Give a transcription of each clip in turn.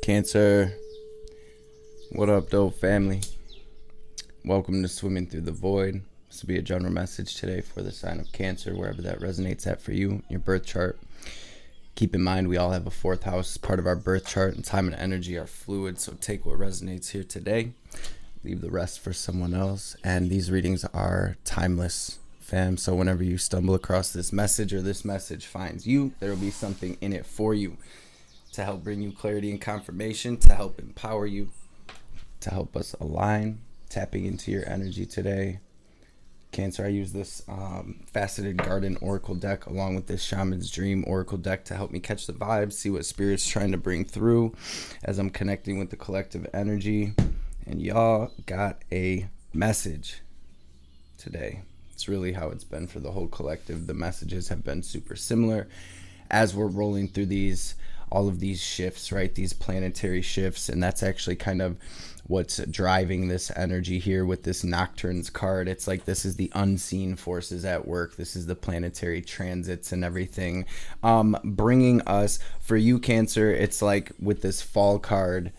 Cancer, what up, though, family? Welcome to Swimming Through the Void. This will be a general message today for the sign of Cancer, wherever that resonates at for you, your birth chart. Keep in mind, we all have a fourth house, part of our birth chart, and time and energy are fluid, so take what resonates here today. Leave the rest for someone else. And these readings are timeless, fam. So whenever you stumble across this message or this message finds you, there will be something in it for you to help bring you clarity and confirmation, to help empower you, to help us align, tapping into your energy today. Cancer, I use this Faceted Garden Oracle deck along with this Shaman's Dream Oracle deck to help me catch the vibes, see what Spirit's trying to bring through as I'm connecting with the collective energy. And y'all got a message today. It's really how it's been for the whole collective. The messages have been super similar as we're rolling through all of these shifts, right? These planetary shifts. And that's actually kind of what's driving this energy here with this Nocturnes card. It's like this is the unseen forces at work. This is the planetary transits and everything. Bringing us, for you, Cancer, it's like with this fall card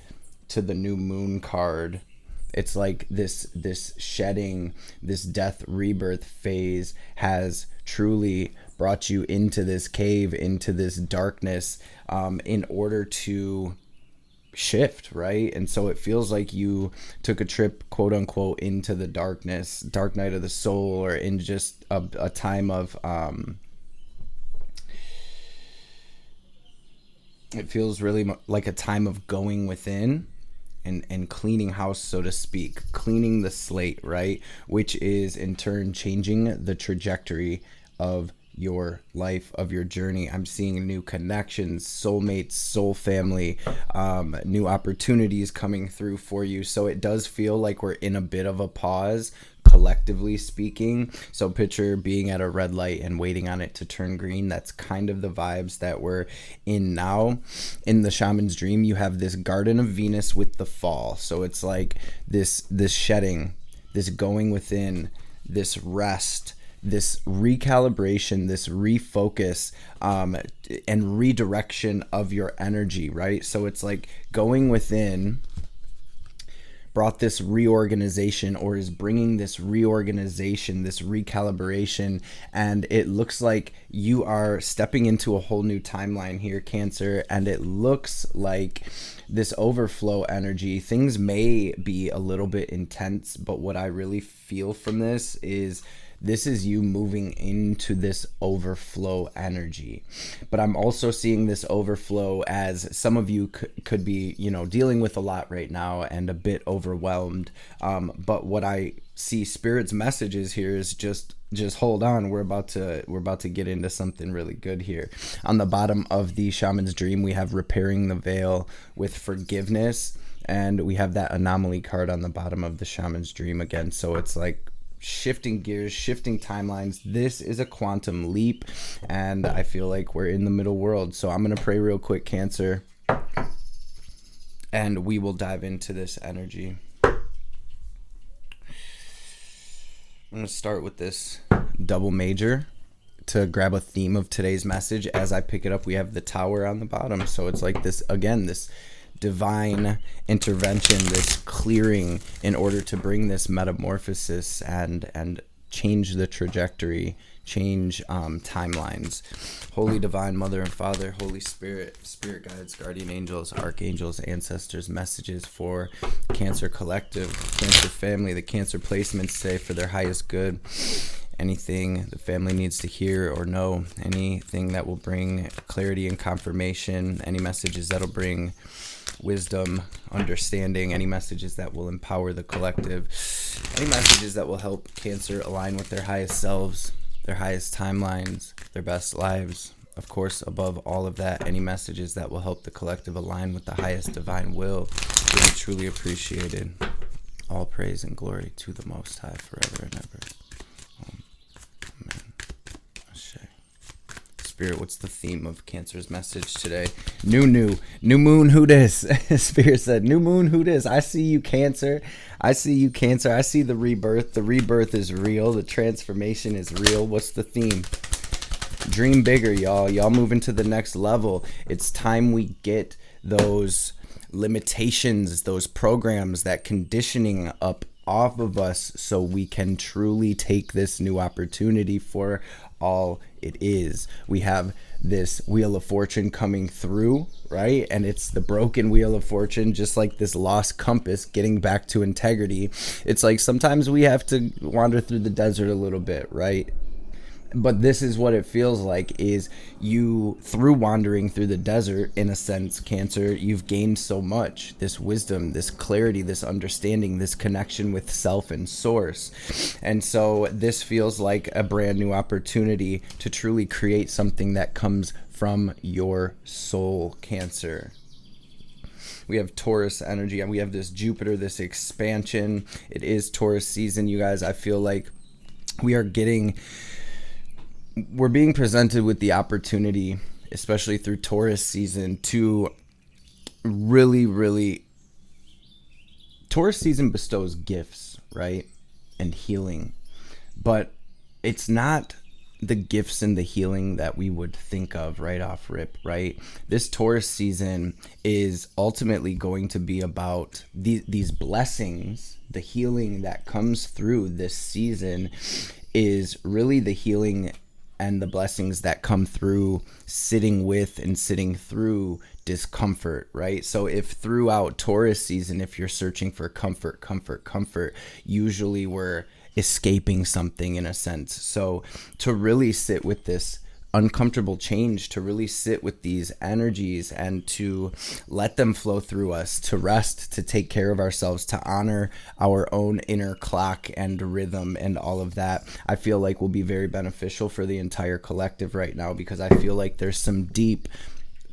to the new moon card. It's like this shedding, this death rebirth phase has truly brought you into this cave, into this darkness, in order to shift, right? And so it feels like you took a trip, quote unquote, into the darkness, dark night of the soul, or in just a time of it feels really like a time of going within and cleaning house, so to speak, cleaning the slate, right? Which is in turn changing the trajectory of your life, of your journey. I'm seeing new connections, soulmates, soul family, new opportunities coming through for you. So it does feel like we're in a bit of a pause, collectively speaking. So picture being at a red light and waiting on it to turn green. That's kind of the vibes that we're in now. In the Shaman's Dream, you have this Garden of Venus with the fall. So it's like this shedding, this going within, this rest, this recalibration, this refocus, and redirection of your energy, right? So it's like going within brought this reorganization, or is bringing this reorganization, this recalibration, and it looks like you are stepping into a whole new timeline here, Cancer, and it looks like this overflow energy. Things may be a little bit intense, but what I really feel from this is you moving into this overflow energy. But I'm also seeing this overflow as some of you could be, dealing with a lot right now and a bit overwhelmed. But what I see Spirit's messages here is just hold on. We're about to get into something really good here. On the bottom of the Shaman's Dream, we have repairing the veil with forgiveness, and we have that anomaly card on the bottom of the Shaman's Dream again. So it's like shifting gears, shifting timelines. This is a quantum leap, and I feel like we're in the middle world. So I'm going to pray real quick, Cancer, and we will dive into this energy. I'm going to start with this double major to grab a theme of today's message. As I pick it up, we have the Tower on the bottom. So it's like this, again, this divine intervention, this clearing in order to bring this metamorphosis and change the trajectory, change timelines. Holy Divine Mother and Father, Holy Spirit, Spirit guides, guardian angels, archangels, ancestors, messages for Cancer Collective, Cancer family, the Cancer placements today for their highest good. Anything the family needs to hear or know, anything that will bring clarity and confirmation, any messages that'll bring wisdom, understanding, any messages that will empower the collective, any messages that will help Cancer align with their highest selves, their highest timelines, their best lives. Of course, above all of that, any messages that will help the collective align with the highest divine will will be truly appreciated. All praise and glory to the Most High forever and ever. Amen. Ashe. Spirit, what's the theme of Cancer's message today? New moon, who dis? Spirit said, new moon, who dis? I see you, Cancer. I see you, Cancer. I see the rebirth. The rebirth is real. The transformation is real. What's the theme? Dream bigger, y'all moving to the next level. It's time we get those limitations, those programs, that conditioning up off of us, so we can truly take this new opportunity for all it is. We have this Wheel of Fortune coming through, right? And it's the broken Wheel of Fortune, just like this lost compass getting back to integrity. It's like sometimes we have to wander through the desert a little bit, right? But this is what it feels like, is you, through wandering through the desert, in a sense, Cancer, you've gained so much, this wisdom, this clarity, this understanding, this connection with self and source. And so this feels like a brand new opportunity to truly create something that comes from your soul, Cancer. We have Taurus energy, and we have this Jupiter, this expansion. It is Taurus season, you guys. I feel like we're being presented with the opportunity, especially through Taurus season, to really Taurus season bestows gifts, right? And healing. But it's not the gifts and the healing that we would think of right off rip, right? This Taurus season is ultimately going to be about these blessings. The healing that comes through this season is really the healing and the blessings that come through sitting with and sitting through discomfort, right? So if throughout Taurus season, if you're searching for comfort, usually we're escaping something in a sense. So to really sit with this uncomfortable change, to really sit with these energies and to let them flow through us, to rest, to take care of ourselves, to honor our own inner clock and rhythm and all of that, I feel like will be very beneficial for the entire collective right now, because I feel like there's some deep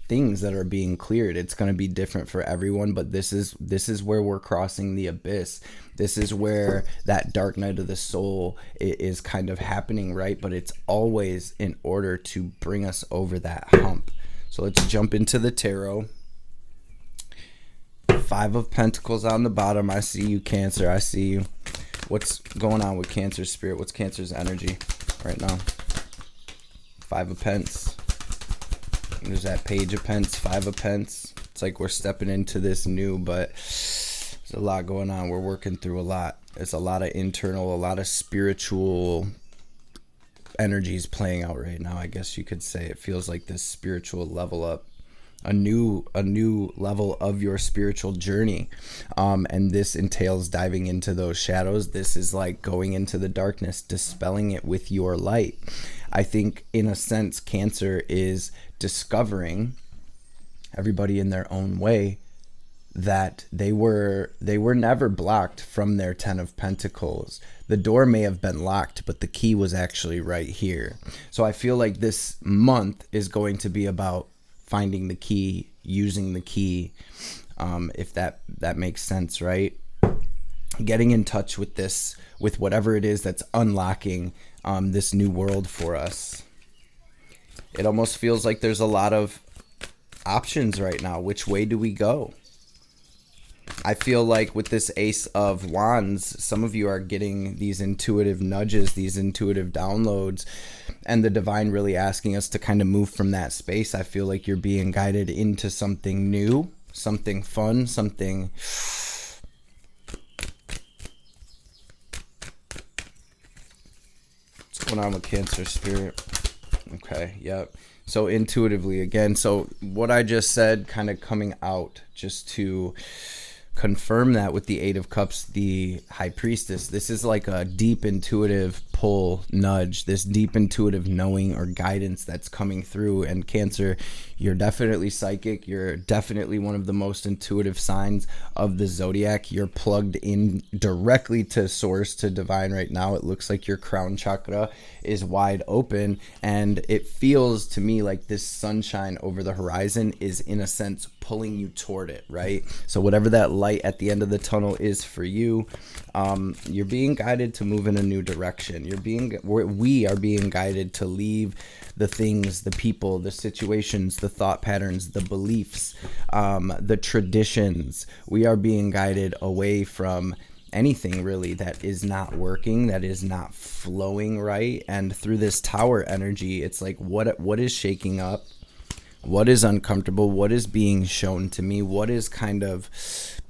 things that are being cleared. It's going to be different for everyone, but this is where we're crossing the abyss. This is where that dark night of the soul is kind of happening, right? But it's always in order to bring us over that hump. So let's jump into the tarot. 5 of Pentacles on the bottom. I see you, Cancer. I see you. What's going on with Cancer spirit? What's Cancer's energy right now? 5 of Pence. There's that Page of Pence, 5 of Pence. It's like we're stepping into this new, but there's a lot going on. We're working through a lot. It's a lot of internal, a lot of spiritual energies playing out right now, I guess you could say. It feels like this spiritual level up, a new level of your spiritual journey. And this entails diving into those shadows. This is like going into the darkness, dispelling it with your light. I think in a sense, Cancer is discovering, everybody in their own way, that they were never blocked from their 10 of Pentacles. The door may have been locked, but the key was actually right here. So I feel like this month is going to be about finding the key, using the key, if that makes sense, right? Getting in touch with this, with whatever it is that's unlocking this new world for us. It almost feels like there's a lot of options right now. Which way do we go? I feel like with this Ace of Wands, some of you are getting these intuitive nudges, these intuitive downloads, and the divine really asking us to kind of move from that space. I feel like you're being guided into something new, something fun, something... What's going on with Cancer spirit? Okay, yep. So intuitively, again, so what I just said kind of coming out, just to confirm that with the 8 of Cups, the High Priestess, this is like a deep intuitive pull, nudge, this deep intuitive knowing or guidance that's coming through. And Cancer, you're definitely psychic. You're definitely one of the most intuitive signs of the zodiac. You're plugged in directly to source, to divine right now. It looks like your crown chakra is wide open, and it feels to me like this sunshine over the horizon is in a sense pulling you toward it, right? So whatever that light at the end of the tunnel is for you, you're being guided to move in a new direction. We are being guided to leave the things, the people, the situations, the thought patterns, the beliefs, the traditions. We are being guided away from anything really that is not working, that is not flowing right. And through this tower energy, it's like what is shaking up, what is uncomfortable, what is being shown to me, what is kind of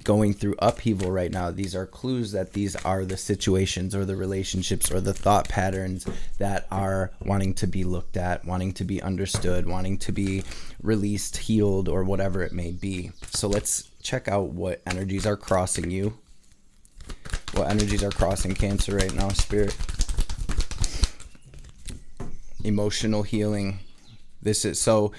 going through upheaval right now. These are clues that these are the situations or the relationships or the thought patterns that are wanting to be looked at, wanting to be understood, wanting to be released, healed, or whatever it may be. So let's check out what energies are crossing you. What energies are crossing Cancer right now, Spirit? Emotional healing. This is so...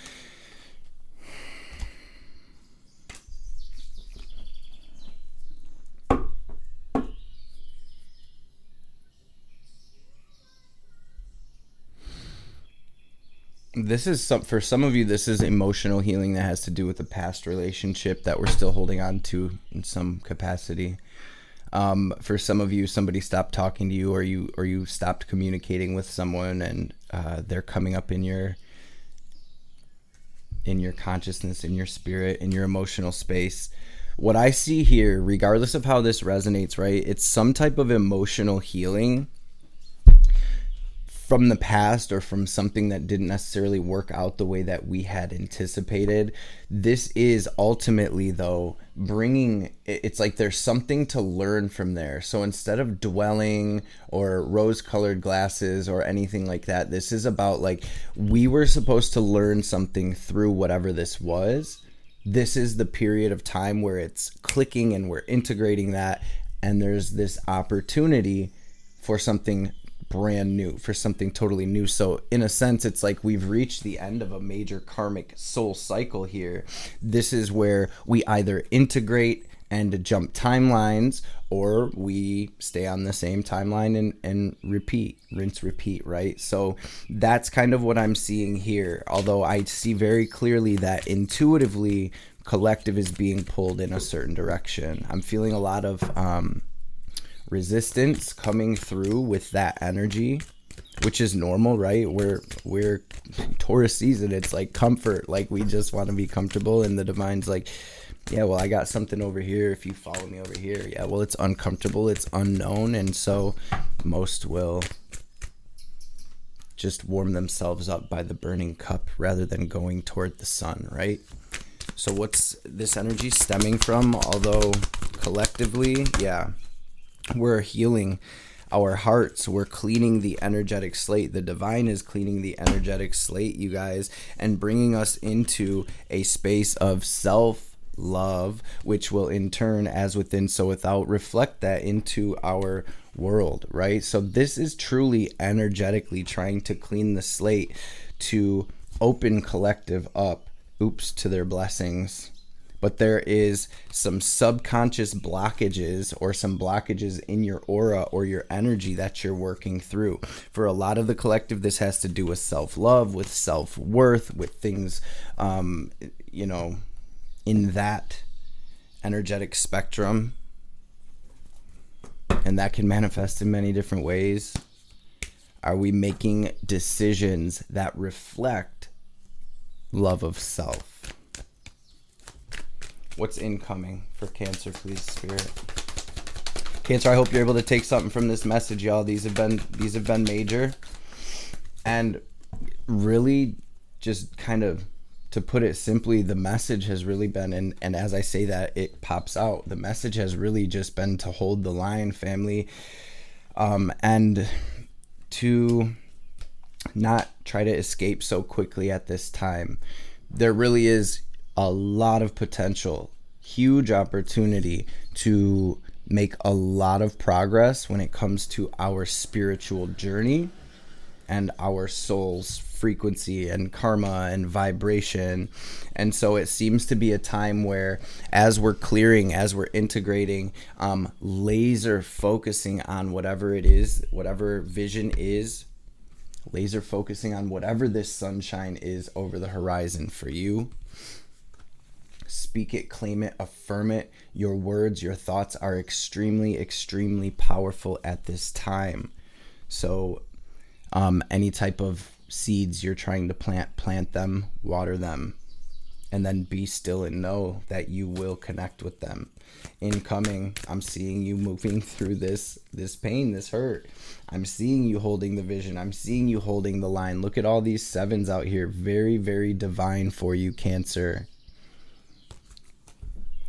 This is for some of you, this is emotional healing that has to do with a past relationship that we're still holding on to in some capacity. For some of you, somebody stopped talking to you, or you stopped communicating with someone, and they're coming up in your consciousness, in your spirit, in your emotional space. What I see here, regardless of how this resonates, right? It's some type of emotional healing from the past, or from something that didn't necessarily work out the way that we had anticipated. This is ultimately, though, it's like there's something to learn from there. So instead of dwelling or rose-colored glasses or anything like that, this is about like, we were supposed to learn something through whatever this was. This is the period of time where it's clicking and we're integrating that, and there's this opportunity for something brand new, for something totally new. So in a sense, it's like we've reached the end of a major karmic soul cycle here. This is where we either integrate and jump timelines, or we stay on the same timeline and repeat, rinse, repeat, right? So that's kind of what I'm seeing here. Although I see very clearly that intuitively, collective is being pulled in a certain direction. I'm feeling a lot of resistance coming through with that energy, which is normal, right? We're Taurus season. It's like comfort, like we just want to be comfortable, and the divine's like, yeah, well, I got something over here if you follow me over here. Yeah, well, it's uncomfortable, it's unknown, and so most will just warm themselves up by the burning cup rather than going toward the sun, right? So what's this energy stemming from? Although collectively, yeah, we're healing our hearts. We're cleaning the energetic slate. The divine is cleaning the energetic slate, you guys, and bringing us into a space of self-love, which will in turn, as within, so without, reflect that into our world, right? So this is truly energetically trying to clean the slate to open collective up, to their blessings. But there is some subconscious blockages, or some blockages in your aura or your energy that you're working through. For a lot of the collective, this has to do with self-love, with self-worth, with things, in that energetic spectrum. And that can manifest in many different ways. Are we making decisions that reflect love of self? What's incoming for Cancer, please, Spirit? Cancer, I hope you're able to take something from this message, y'all. These have been major. And really, just kind of to put it simply, the message has really been, and as I say that, it pops out. The message has really just been to hold the line, family, and to not try to escape so quickly at this time. There really is a lot of potential, huge opportunity to make a lot of progress when it comes to our spiritual journey and our soul's frequency and karma and vibration. And so it seems to be a time where, as we're clearing, as we're integrating, laser focusing on whatever it is, whatever vision is, laser focusing on whatever this sunshine is over the horizon for you. Speak it, claim it, affirm it. Your words, your thoughts are extremely, extremely powerful at this time. So any type of seeds you're trying to plant them, water them. and then be still and know that you will connect with them. Incoming, I'm seeing you moving through this pain, this hurt. I'm seeing you holding the vision. I'm seeing you holding the line. Look at all these sevens out here. Very, very divine for you, Cancer.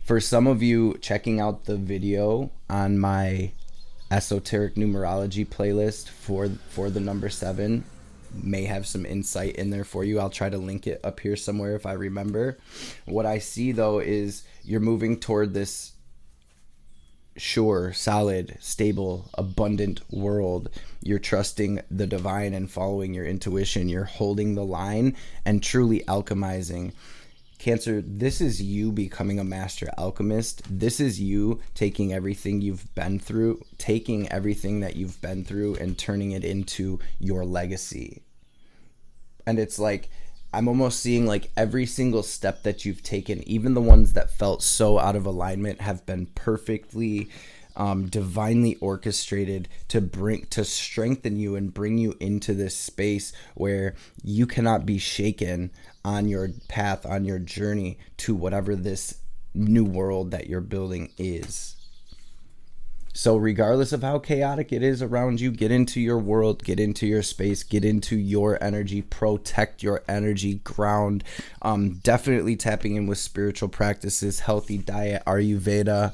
For some of you, checking out the video on my esoteric numerology playlist for the number 7 may have some insight in there for you. I'll try to link it up here somewhere if I remember. What I see though is you're moving toward this sure, solid, stable, abundant world. You're trusting the divine and following your intuition. You're holding the line and truly alchemizing. Cancer, this is you becoming a master alchemist. This is you taking everything you've been through, and turning it into your legacy. And it's like, I'm almost seeing like every single step that you've taken, even the ones that felt so out of alignment, have been perfectly divinely orchestrated to strengthen you and bring you into this space where you cannot be shaken on your path, on your journey to whatever this new world that you're building is. So regardless of how chaotic it is around you, get into your world, get into your space, get into your energy, protect your energy, ground. Definitely tapping in with spiritual practices, healthy diet, Ayurveda,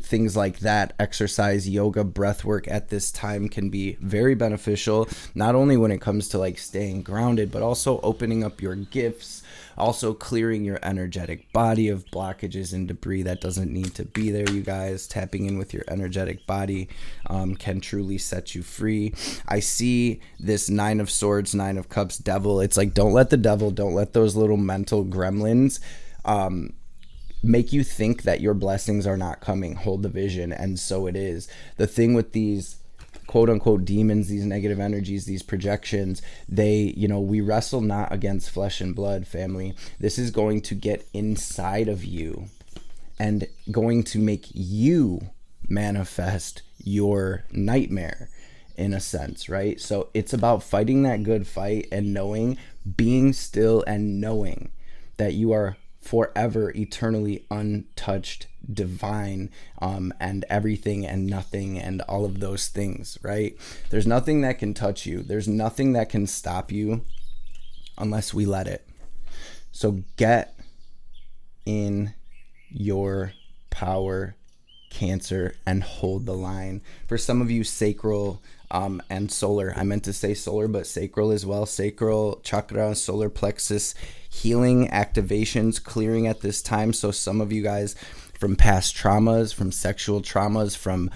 things like that, exercise, yoga, breath work at this time can be very beneficial, not only when it comes to like staying grounded, but also opening up your gifts, also clearing your energetic body of blockages and debris that doesn't need to be there, you guys. Tapping in with your energetic body can truly set you free. I see this 9 of Swords, 9 of Cups, devil. It's like, don't let the devil, don't let those little mental gremlins make you think that your blessings are not coming. Hold the vision, and so it is. The thing with these quote unquote demons, these negative energies, these projections, we wrestle not against flesh and blood, family. This is going to get inside of you and going to make you manifest your nightmare in a sense, right? So it's about fighting that good fight and knowing, being still and knowing that you are forever, eternally untouched, divine, and everything and nothing and all of those things, right? There's nothing that can touch you. There's nothing that can stop you unless we let it. So get in your power, Cancer, and hold the line. For some of you, sacral and solar. I meant to say solar, but sacral as well. Sacral chakra, solar plexus, healing activations, clearing at this time. So some of you guys from past traumas, from sexual traumas, from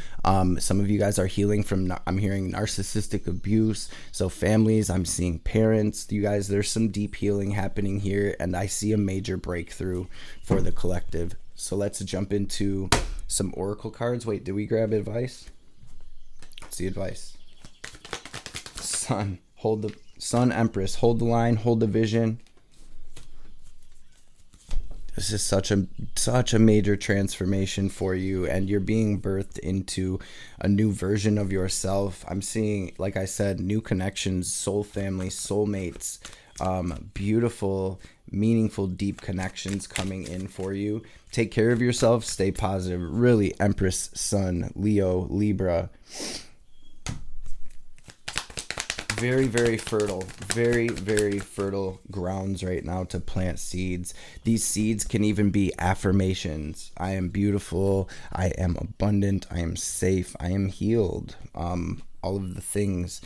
some of you guys are healing from, I'm hearing narcissistic abuse. So families, I'm seeing parents. You guys, there's some deep healing happening here, and I see a major breakthrough for the collective. So let's jump into some oracle cards. Wait, did we grab advice? What's the advice? Sun, hold the Sun, Empress, hold the line, hold the vision. This is such a major transformation for you, and you're being birthed into a new version of yourself. I'm seeing, like I said, new connections, soul family, soulmates, beautiful, meaningful, deep connections coming in for you. Take care of yourself, stay positive. Really, Empress, Sun, Leo, Libra. Very, very fertile, very fertile grounds right now to plant seeds. These seeds can even be affirmations. I am beautiful. I am abundant. I am safe. I am healed. All of the things.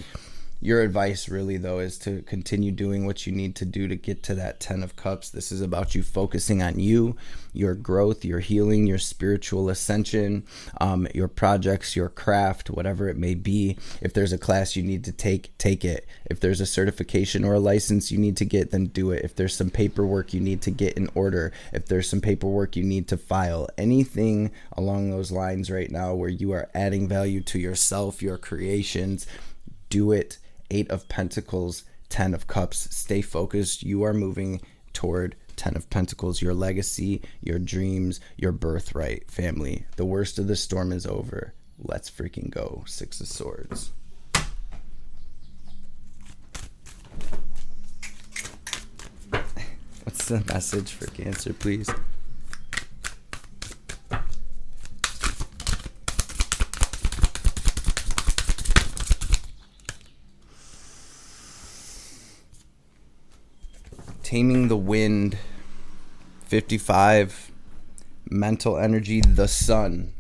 Your advice really, though, is to continue doing what you need to do to get to that 10 of Cups. This is about you focusing on you, your growth, your healing, your spiritual ascension, your projects, your craft, whatever it may be. If there's a class you need to take it. If there's a certification or a license you need to get, then do it. If there's some paperwork you need to get in order, if there's some paperwork you need to file, anything along those lines right now where you are adding value to yourself, your creations, do it. 8 of Pentacles, 10 of Cups. Stay focused. You are moving toward 10 of Pentacles, your legacy, your dreams, your birthright, family. The worst of the storm is over. Let's freaking go. 6 of Swords. What's What's the message for Cancer, please? Taming the wind. 55. Mental energy, the sun.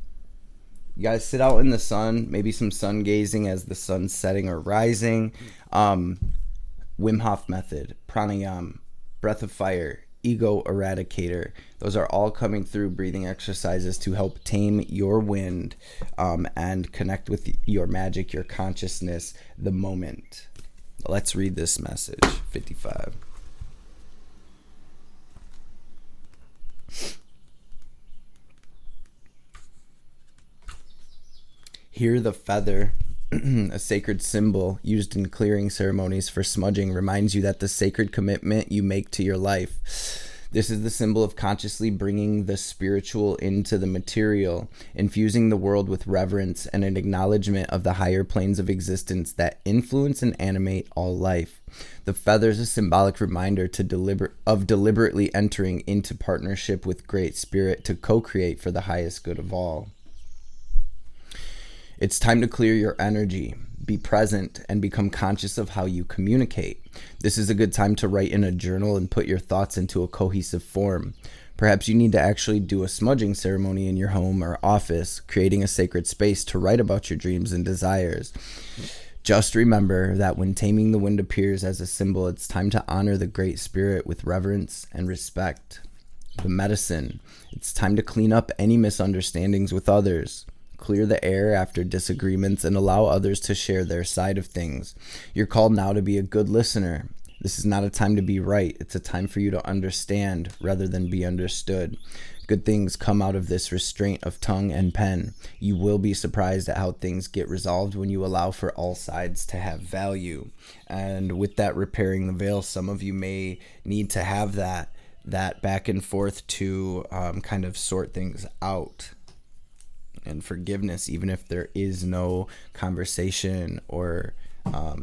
You guys sit out in the sun, maybe some sun gazing as the sun's setting or rising. Wim Hof method, pranayama, breath of fire, ego eradicator. Those are all coming through breathing exercises to help tame your wind and connect with your magic, your consciousness, the moment. Let's read this message. 55. Here the feather, a sacred symbol used in clearing ceremonies for smudging, reminds you that the sacred commitment you make to your life. This is the symbol of consciously bringing the spiritual into the material, infusing the world with reverence and an acknowledgement of the higher planes of existence that influence and animate all life. The feather is a symbolic reminder of deliberately entering into partnership with Great Spirit to co-create for the highest good of all. It's time to clear your energy, be present, and become conscious of how you communicate. This is a good time to write in a journal and put your thoughts into a cohesive form. Perhaps you need to actually do a smudging ceremony in your home or office, creating a sacred space to write about your dreams and desires. Just remember that when taming the wind appears as a symbol, it's time to honor the Great Spirit with reverence and respect. The medicine. It's time to clean up any misunderstandings with others. Clear the air after disagreements and allow others to share their side of things. You're called now to be a good listener. This is not a time to be right. It's a time for you to understand rather than be understood. Good things come out of this restraint of tongue and pen. You will be surprised at how things get resolved when you allow for all sides to have value. And with that repairing the veil, some of you may need to have that back and forth to kind of sort things out. And forgiveness, even if there is no conversation or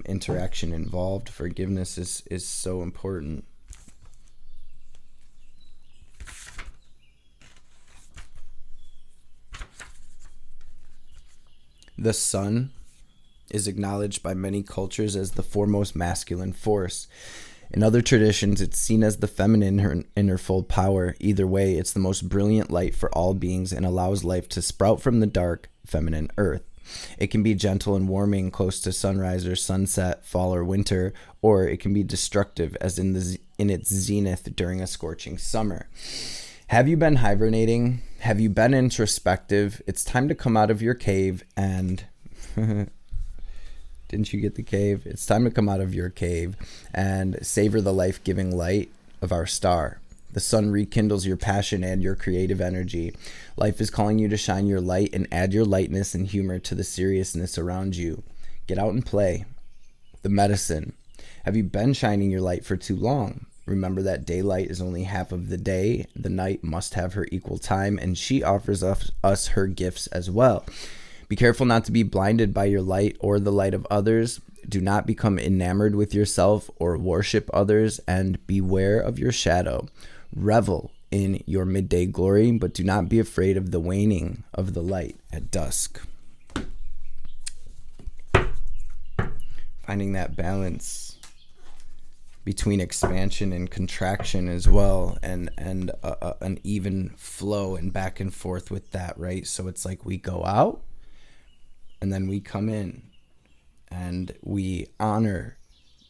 interaction involved, forgiveness is so important. The sun is acknowledged by many cultures as the foremost masculine force. In other traditions, it's seen as the feminine in her full power. Either way, it's the most brilliant light for all beings and allows life to sprout from the dark, feminine earth. It can be gentle and warming close to sunrise or sunset, fall or winter, or it can be destructive as in its zenith during a scorching summer. Have you been hibernating? Have you been introspective? It's time to come out of your cave and... Didn't you get the cave? It's time to come out of your cave and savor the life-giving light of our star. The sun rekindles your passion and your creative energy. Life is calling you to shine your light and add your lightness and humor to the seriousness around you. Get out and play. The medicine. Have you been shining your light for too long? Remember that daylight is only half of the day. The night must have her equal time, and she offers us her gifts as well. Be careful not to be blinded by your light or the light of others. Do not become enamored with yourself or worship others, and beware of your shadow. Revel in your midday glory, but do not be afraid of the waning of the light at dusk. Finding that balance between expansion and contraction as well, and an even flow and back and forth with that, right? So it's like we go out, and then we come in and we honor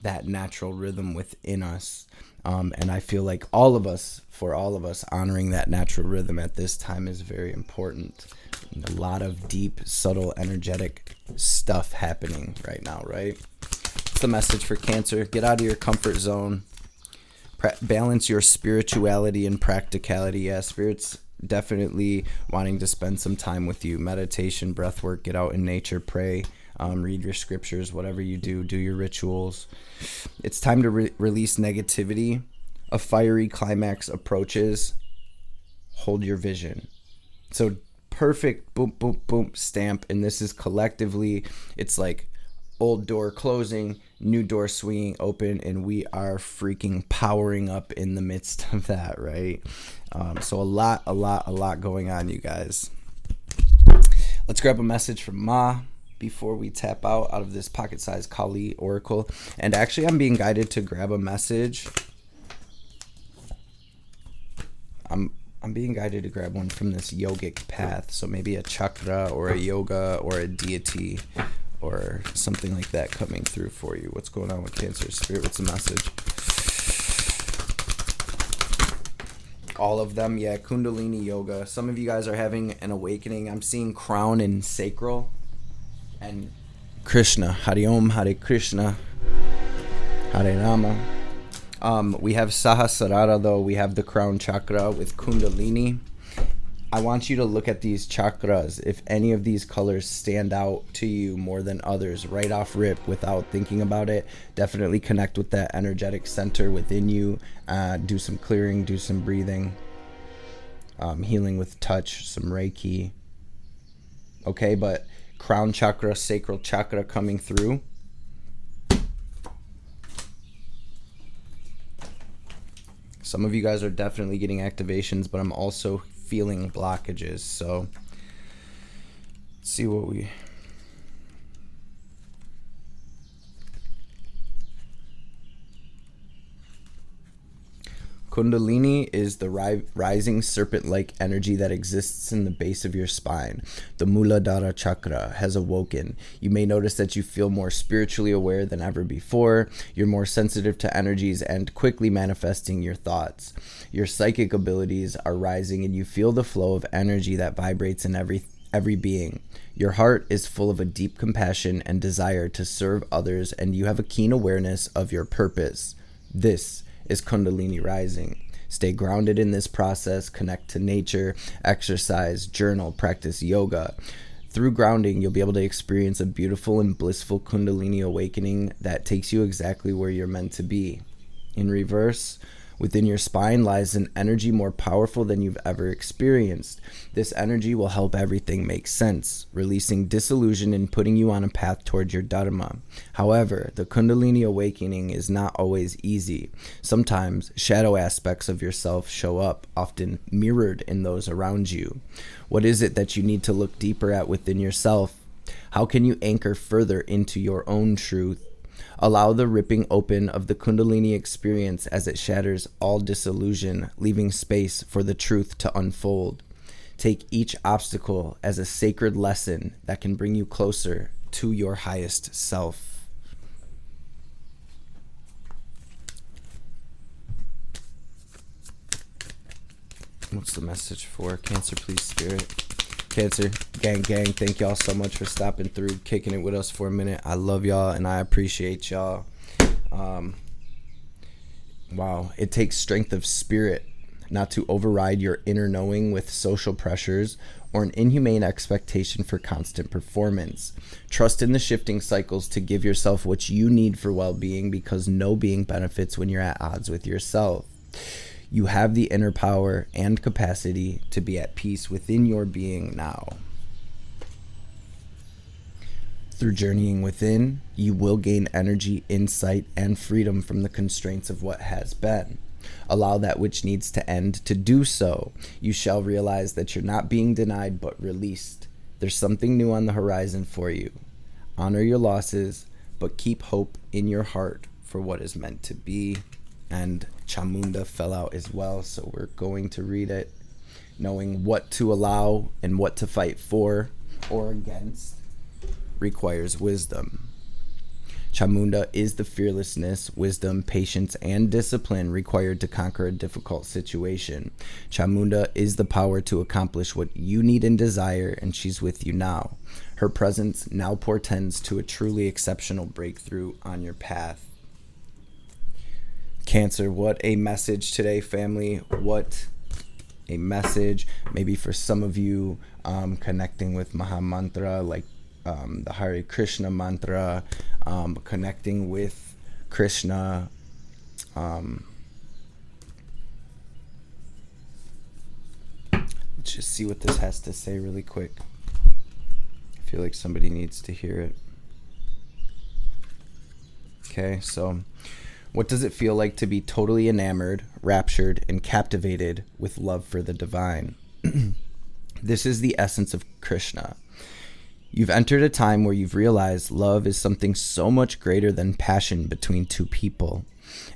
that natural rhythm within us. And I feel like for all of us, honoring that natural rhythm at this time is very important. And a lot of deep, subtle, energetic stuff happening right now, right? It's the message for Cancer. Get out of your comfort zone. Balance your spirituality and practicality. Yeah, Spirit's definitely wanting to spend some time with you. Meditation, breath work, get out in nature, pray, read your scriptures, whatever you do your rituals. It's time to release negativity. A fiery climax approaches. Hold your vision. So perfect, boom, boom, boom, stamp. And this is collectively, it's like old door closing, new door swinging open, and we are freaking powering up in the midst of that, right? So a lot going on, you guys. Let's grab a message from Ma before we tap out of this pocket-sized Kali Oracle. And actually, I'm being guided to grab a message. I'm being guided to grab one from this yogic path. So maybe a chakra or a yoga or a deity or something like that coming through for you. What's going on with Cancer Spirit? What's the message? All of them, yeah. Kundalini yoga. Some of you guys are having an awakening. I'm seeing crown and sacral. And Krishna. Hari Om, Hare Krishna, Hare Rama. We have Sahasrara, though. We have the crown chakra with Kundalini. I want you to look at these chakras. If any of these colors stand out to you more than others, right off rip, without thinking about it, definitely connect with that energetic center within you. Do some clearing, do some breathing, healing with touch, some Reiki. Okay, but crown chakra, sacral chakra coming through. Some of you guys are definitely getting activations, but I'm also feeling blockages. So let's see what we... Kundalini is the rising serpent-like energy that exists in the base of your spine. The Muladhara chakra has awoken. You may notice that you feel more spiritually aware than ever before. You're more sensitive to energies and quickly manifesting your thoughts. Your psychic abilities are rising, and you feel the flow of energy that vibrates in every being. Your heart is full of a deep compassion and desire to serve others, and you have a keen awareness of your purpose. This is Kundalini rising. Stay grounded in this process, connect to nature, exercise, journal, practice yoga. Through grounding, you'll be able to experience a beautiful and blissful Kundalini awakening that takes you exactly where you're meant to be. In reverse, within your spine lies an energy more powerful than you've ever experienced. This energy will help everything make sense, releasing disillusion and putting you on a path toward your dharma. However, the Kundalini awakening is not always easy. Sometimes shadow aspects of yourself show up, often mirrored in those around you. What is it that you need to look deeper at within yourself? How can you anchor further into your own truth? Allow the ripping open of the Kundalini experience as it shatters all disillusion, leaving space for the truth to unfold. Take each obstacle as a sacred lesson that can bring you closer to your highest self. What's the message for Cancer, please, Spirit? Cancer, gang, thank y'all so much for stopping through, kicking it with us for a minute. I love y'all and I appreciate y'all. Wow, it takes strength of spirit not to override your inner knowing with social pressures or an inhumane expectation for constant performance. Trust in the shifting cycles to give yourself what you need for well-being, because no being benefits when you're at odds with yourself. You have the inner power and capacity to be at peace within your being now. Through journeying within, you will gain energy, insight, and freedom from the constraints of what has been. Allow that which needs to end to do so. You shall realize that you're not being denied but released. There's something new on the horizon for you. Honor your losses, but keep hope in your heart for what is meant to be. And Chamunda fell out as well, so we're going to read it. Knowing what to allow and what to fight for or against requires wisdom. Chamunda is the fearlessness, wisdom, patience, and discipline required to conquer a difficult situation. Chamunda is the power to accomplish what you need and desire, and she's with you now. Her presence now portends to a truly exceptional breakthrough on your path. Cancer, what a message today, family. What a message. Maybe for some of you, connecting with Maha Mantra, like the Hare Krishna mantra, connecting with Krishna. Let's just see what this has to say really quick. I feel like somebody needs to hear it. Okay, so what does it feel like to be totally enamored, raptured, and captivated with love for the divine? This is the essence of Krishna. You've entered a time where you've realized love is something so much greater than passion between two people.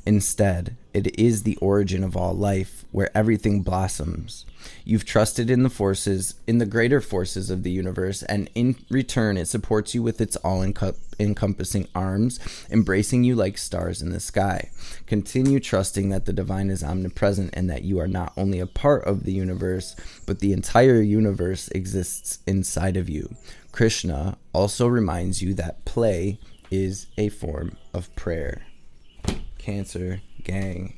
Instead, it is the origin of all life, where everything blossoms. You've trusted in the greater forces of the universe, and in return, it supports you with its all-encompassing arms, embracing you like stars in the sky. Continue trusting that the divine is omnipresent and that you are not only a part of the universe, but the entire universe exists inside of you. Krishna also reminds you that play is a form of prayer. Cancer, gang,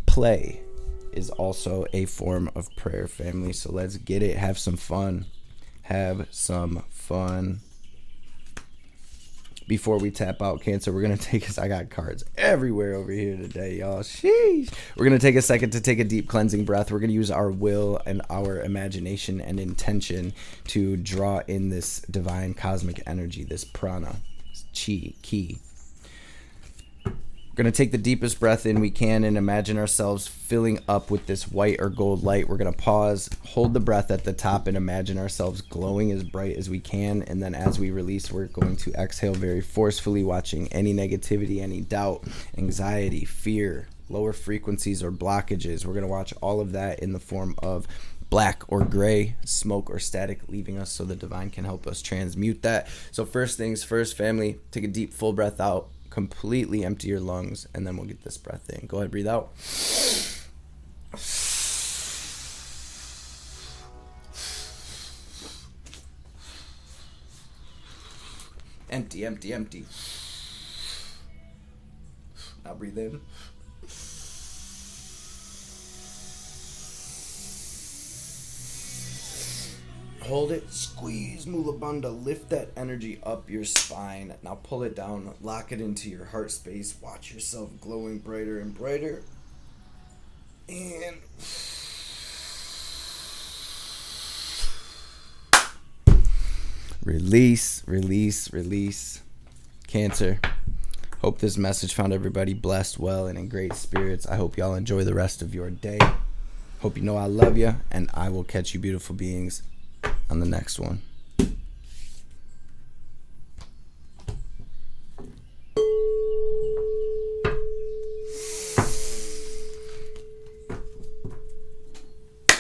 play is also a form of prayer, family. So let's get it. Have some fun. Before we tap out, Cancer, we're going to take I got cards everywhere over here today, y'all. Sheesh. We're going to take a second to take a deep cleansing breath. We're going to use our will and our imagination and intention to draw in this divine cosmic energy, this prana, chi. We're going to take the deepest breath in we can and imagine ourselves filling up with this white or gold light. We're going to pause, hold the breath at the top, and imagine ourselves glowing as bright as we can. And then as we release, we're going to exhale very forcefully, watching any negativity, any doubt, anxiety, fear, lower frequencies, or blockages. We're going to watch all of that in the form of black or gray, smoke or static, leaving us so the divine can help us transmute that. So first things first, family, take a deep, full breath out. Completely empty your lungs, and then we'll get this breath in. Go ahead, breathe out. Empty. Now breathe in. Hold it, squeeze, Mula Bandha, lift that energy up your spine. Now pull it down, lock it into your heart space. Watch yourself glowing brighter and brighter. And release. Cancer. Hope this message found everybody blessed, well, and in great spirits. I hope y'all enjoy the rest of your day. Hope you know I love you, and I will catch you beautiful beings on the next one.